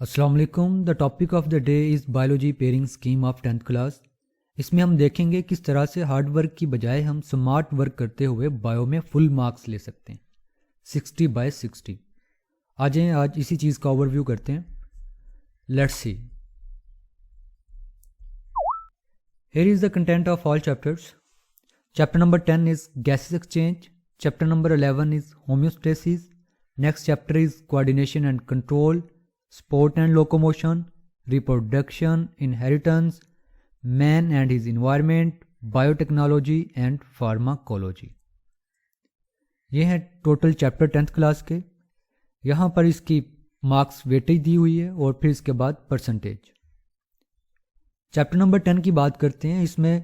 السلام علیکم. The topic of the day is biology pairing scheme of 10th class. اس میں ہم دیکھیں گے کس طرح سے ہارڈ ورک کی بجائے ہم سمارٹ ورک کرتے ہوئے بایو میں فل مارکس لے سکتے ہیں 60/60. آ جائیں آج اسی چیز کا اوور ویو کرتے ہیں. Let's see. Here is the content of all chapters. Chapter number 10 is gases exchange. Chapter number 11 is homeostasis. Next chapter is coordination and control, sport and locomotion, reproduction, inheritance, man and his environment, biotechnology and pharmacology. یہ ہیں total chapter 10th class کے. یہاں پر اس کی marks weightage دی ہوئی ہے اور پھر اس کے بعد پرسنٹیج. چیپٹر نمبر 10 کی بات کرتے ہیں. اس میں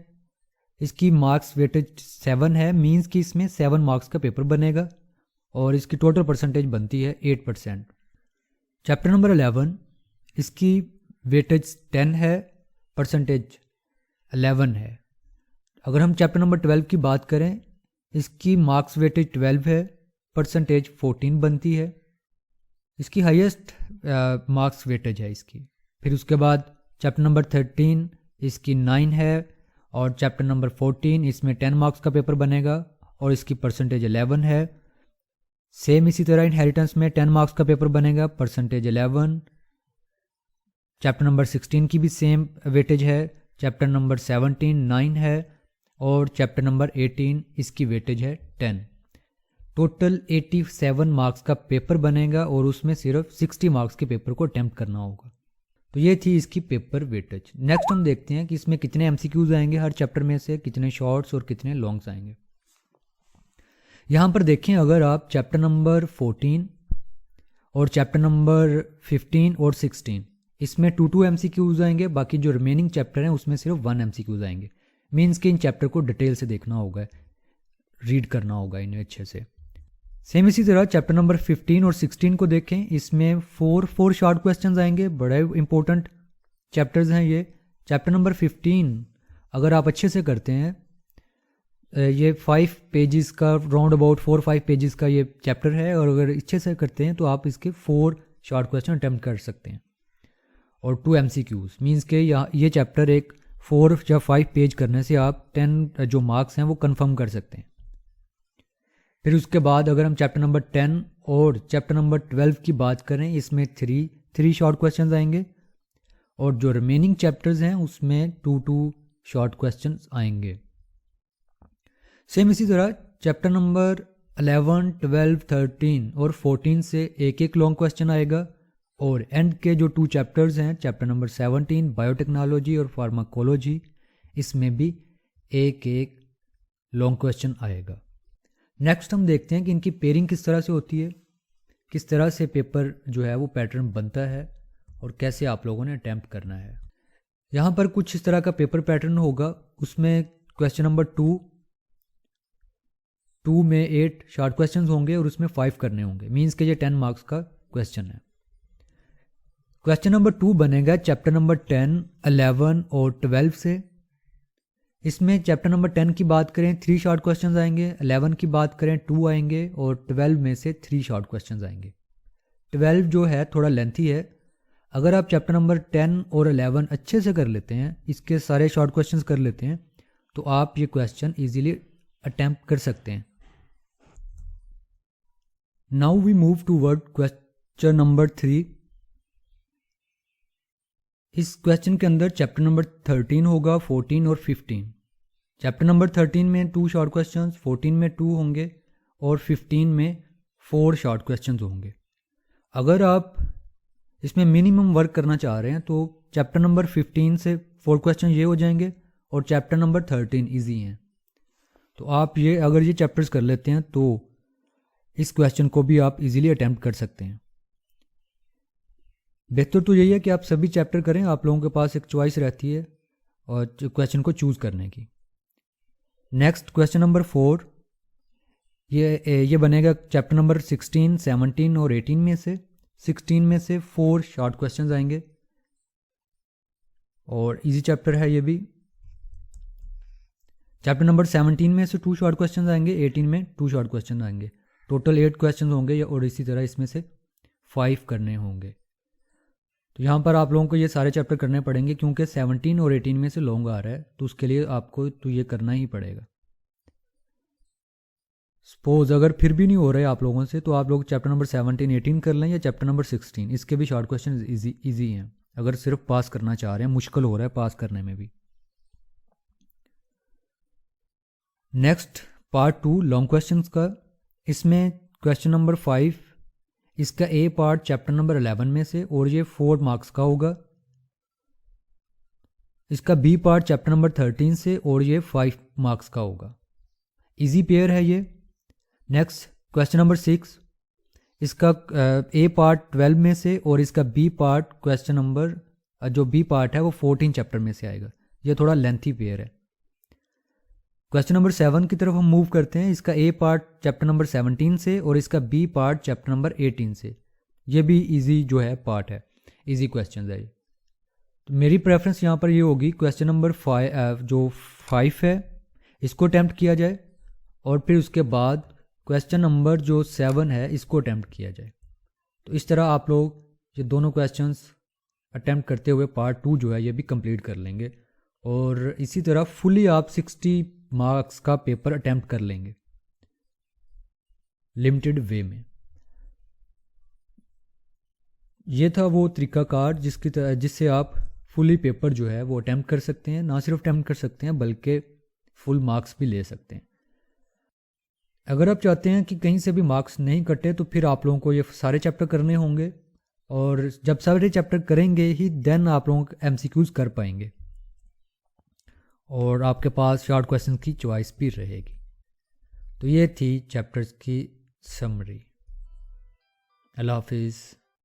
اس کی مارکس ویٹیج 7 ہے, مینس کہ اس میں 7 مارکس کا پیپر بنے گا اور اس کی ٹوٹل پرسنٹیج بنتی ہے 8%. چیپٹر نمبر 11 اس کی ویٹیج 10 ہے, پرسنٹیج 11 ہے. اگر ہم چیپٹر نمبر 12 کی بات کریں, اس کی مارکس ویٹیج 12 ہے, پرسنٹیج 14 بنتی ہے. اس کی ہائیسٹ مارکس ویٹیج ہے اس کی. پھر اس کے بعد چیپٹر نمبر 13 اس کی 9 ہے اور چیپٹر نمبر 14 اس میں 10 مارکس کا پیپر بنے گا اور اس کی پرسنٹیج 11 ہے. سیم اسی طرح انہیریٹنس میں 10 مارکس کا پیپر بنے گا, پرسنٹیج 11. چیپٹر نمبر 16 کی بھی سیم ویٹیج ہے. چیپٹر نمبر 17 9 ہے اور چیپٹر نمبر 18 اس کی ویٹیج ہے 10. ٹوٹل 87 مارکس کا پیپر بنے گا اور اس میں صرف 60 مارکس کے پیپر کو اٹیمپٹ کرنا ہوگا. تو یہ تھی اس کی پیپر ویٹیج. نیکسٹ ہم دیکھتے ہیں کہ اس میں کتنے MCQs آئیں گے ہر چیپٹر میں سے, کتنے شارٹس اور کتنے لانگس آئیں گے. یہاں پر دیکھیں, اگر آپ چیپٹر نمبر 14 اور چیپٹر نمبر 15 اور 16 اس میں 2 MCQs آئیں گے, باقی جو ریمیننگ چیپٹر ہیں اس میں صرف 1 MCQs آئیں گے. مینس کہ ان چیپٹر کو ڈیٹیل سے دیکھنا ہوگا, ریڈ کرنا ہوگا انہیں اچھے سے. سیم اسی طرح چیپٹر نمبر 15 اور 16 کو دیکھیں, اس میں 4 شارٹ کویسچنز آئیں گے. بڑے امپورٹنٹ چیپٹرز ہیں یہ. چیپٹر نمبر 15 اگر آپ اچھے سے کرتے ہیں, یہ 5 پیجز کا راؤنڈ اباؤٹ 4-5 پیجز کا یہ چیپٹر ہے, اور اگر اچھے سے کرتے ہیں تو آپ اس کے 4 شارٹ کویسچن اٹیمپٹ کر سکتے ہیں اور 2 MCQs. مینس کہ یہ چیپٹر ایک 4 یا 5 پیج کرنے سے آپ 10 جو مارکس ہیں وہ کنفرم کر سکتے ہیں. پھر اس کے بعد اگر ہم چیپٹر نمبر 10 اور چیپٹر نمبر 12 کی بات کریں, اس میں 3 شارٹ کویسچنز آئیں گے اور جو ریمیننگ چیپٹرز ہیں اس میں 2 شارٹ کویسچنز آئیں گے. سیم اسی طرح چیپٹر نمبر 11, 12, 13 اور 14 سے ایک لانگ کویسچن آئے گا, اور اینڈ کے جو 2 چیپٹرز ہیں چیپٹر نمبر 17 بایوٹیکنالوجی اور فارماکولوجی, اس میں بھی ایک لانگ کویسچن آئے گا. نیکسٹ ہم دیکھتے ہیں کہ ان کی پیئرنگ کس طرح سے ہوتی ہے, کس طرح سے پیپر جو ہے وہ پیٹرن بنتا ہے اور کیسے آپ لوگوں نے اٹیمپٹ کرنا ہے. یہاں پر کچھ اس طرح کا پیپر پیٹرن ہوگا. اس میں کویسچن نمبر 2 میں 8 شارٹ کویسچنز ہوں گے اور اس میں 5 کرنے ہوں گے. مینس کہ یہ 10 مارکس کا کویسچن ہے. کویسچن نمبر 2 بنے گا چیپٹر نمبر 10, 11 اور 12 سے. اس میں چیپٹر نمبر 10 کی بات کریں 3 شارٹ کویسچنز آئیں گے, 11 کی بات کریں 2 آئیں گے اور 12 میں سے 3 شارٹ کویسچنز آئیں گے. 12 جو ہے تھوڑا لینتھی ہے. اگر آپ چیپٹر نمبر 10 اور 11 اچھے سے کر لیتے ہیں, اس کے سارے شارٹ کویسچنز کر لیتے ہیں, تو آپ یہ کویسچن ایزیلی اٹیمپٹ کر سکتے ہیں. Now we move toward question number 3. Us question کے اندر چیپٹر نمبر 13 ہوگا, 14 اور 15. چیپٹر نمبر 13 میں 2 شارٹ کویسچنز, 14 میں 2 ہوں گے اور 15 میں 4 شارٹ کویسچنز ہوں گے. اگر آپ اس میں منیمم ورک کرنا چاہ رہے ہیں تو چیپٹر نمبر 15 سے 4 کویسچن یہ ہو جائیں گے اور چیپٹر نمبر 13 ایزی ہیں. تو آپ اگر یہ چیپٹرز کر لیتے ہیں تو اس کویسچن کو بھی آپ ایزیلی اٹیمپٹ کر سکتے ہیں. بہتر تو یہی ہے کہ آپ سبھی چیپٹر کریں, آپ لوگوں کے پاس ایک چوائس رہتی ہے اور کویسچن کو چوز کرنے کی. نیکسٹ کویسچن نمبر 4 یہ بنے گا چیپٹر نمبر 16, 17 اور 18 میں سے. 16 میں سے 4 شارٹ کویسچنز آئیں گے اور ایزی چیپٹر ہے یہ بھی. چیپٹر نمبر 17 میں سے 2 شارٹ کویسچنز آئیں گے, 18 میں 2 شارٹ کویسچن آئیں گے. ٹوٹل 8 کویسچنز ہوں گے اور اسی طرح اس میں سے 5 کرنے ہوں گے. تو یہاں پر آپ لوگوں کو یہ سارے چیپٹر کرنے پڑیں گے کیونکہ 17 اور 18 میں سے لانگ آ رہا ہے، تو اس کے لیے آپ کو تو یہ کرنا ہی پڑے گا۔ سپوز اگر پھر بھی نہیں ہو رہے آپ لوگوں سے تو آپ لوگ چیپٹر نمبر 17 18 کر لیں یا چیپٹر نمبر 16، اس کے بھی شارٹ کویشچن ایزی ہیں اگر صرف پاس کرنا چاہ رہے ہیں، مشکل ہو رہا ہے پاس کرنے میں بھی۔ نیکسٹ پارٹ 2 لانگ کویشچنس کا، اس میں کویشچن نمبر 5 اس کا اے پارٹ چیپٹر نمبر 11 میں سے اور یہ 4 مارکس کا ہوگا، اس کا بی پارٹ چیپٹر نمبر 13 سے اور یہ 5 مارکس کا ہوگا، ایزی پیئر ہے یہ۔ نیکسٹ کویشچن نمبر 6 اس کا اے پارٹ 12 میں سے اور اس کا بی پارٹ کویشچن نمبر جو بی پارٹ ہے وہ 14 چیپٹر میں سے آئے گا، یہ تھوڑا لینتھی پیئر ہے۔ کویشچن نمبر 7 کی طرف ہم موو کرتے ہیں، اس کا اے پارٹ چیپٹر نمبر 17 سے اور اس کا بی پارٹ چیپٹر نمبر 18 سے، یہ بھی ایزی جو ہے پارٹ ہے، ایزی کویشچنز ہے یہ۔ تو میری پریفرنس یہاں پر یہ ہوگی کویشچن نمبر 5 ہے اس کو اٹیمپٹ کیا جائے، اور پھر اس کے بعد کویشچن نمبر جو 7 ہے اس کو اٹیمپٹ کیا جائے۔ تو اس طرح آپ لوگ یہ دونوں کویشچنس اٹیمپٹ کرتے ہوئے پارٹ 2 جو ہے یہ بھی کمپلیٹ کر لیں گے، اور اسی طرح فلی آپ 60 مارکس کا پیپر اٹیمپٹ کر لیں گے لمیٹڈ وے میں۔ یہ تھا وہ طریقہ کار جس سے آپ فلی پیپر جو ہے وہ اٹیمپٹ کر سکتے ہیں، نہ صرف اٹیمپٹ کر سکتے ہیں بلکہ فل مارکس بھی لے سکتے ہیں۔ اگر آپ چاہتے ہیں کہ کہیں سے بھی مارکس نہیں کٹے تو پھر آپ لوگوں کو یہ سارے چیپٹر کرنے ہوں گے، اور جب سارے چیپٹر کریں گے ہی دین آپ لوگوں ایم سی کیوز کر پائیں گے، اور آپ کے پاس شارٹ کویشچن کی چوائس بھی رہے گی۔ تو یہ تھی چیپٹرز کی سمری۔ اللہ حافظ۔